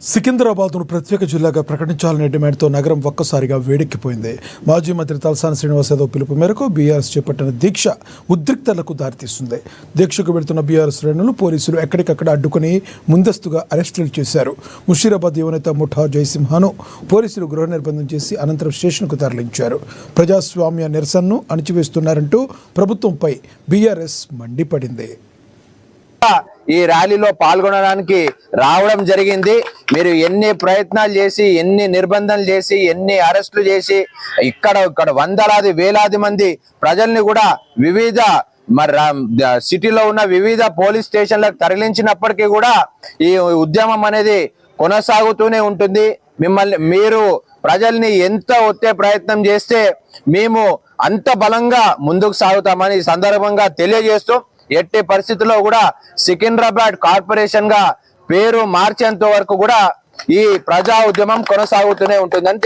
సికింద్రాబాద్ను ప్రత్యేక జిల్లాగా ప్రకటించాలనే డిమాండ్తో నగరం ఒక్కసారిగా వేడెక్కిపోయింది. మాజీ మంత్రి తలసాని శ్రీనివాస్ యాదవ్ పిలుపు మేరకు బీఆర్ఎస్ చేపట్టిన దీక్ష ఉద్రిక్తలకు దారితీస్తుంది. దీక్షకు వెళ్తున్న బీఆర్ఎస్ శ్రేణులు పోలీసులు ఎక్కడికక్కడ అడ్డుకుని ముందస్తుగా అరెస్టులు చేశారు. ముషీరాబాద్ యువనేత ముఠా జయసింహాను పోలీసులు గృహ నిర్బంధం చేసి అనంతరం స్టేషన్కు తరలించారు. ప్రజాస్వామ్య నిరసనను అణిచివేస్తున్నారంటూ ప్రభుత్వంపై బీఆర్ఎస్ మండిపడింది. ఈ ర్యాలీలో పాల్గొనడానికి రావడం జరిగింది. మీరు ఎన్ని ప్రయత్నాలు చేసి, ఎన్ని నిర్బంధాలు చేసి, ఎన్ని అరెస్టులు చేసి ఇక్కడ వందలాది వేలాది మంది ప్రజల్ని కూడా వివిధ సిటీలో ఉన్న వివిధ పోలీస్ స్టేషన్లకు తరలించినప్పటికీ కూడా ఈ ఉద్యమం అనేది కొనసాగుతూనే ఉంటుంది. మీరు ప్రజల్ని ఎంత ఒత్తే ప్రయత్నం చేస్తే మేము అంత బలంగా ముందుకు సాగుతామని ఈ సందర్భంగా తెలియజేస్తూ, ఎట్టి పరిస్థితుల్లో కూడా సికింద్రాబాద్ కార్పొరేషన్ గా పేరు మార్చేంత వరకు కూడా ఈ ప్రజా ఉద్యమం కొనసాగుతూనే ఉంటుందని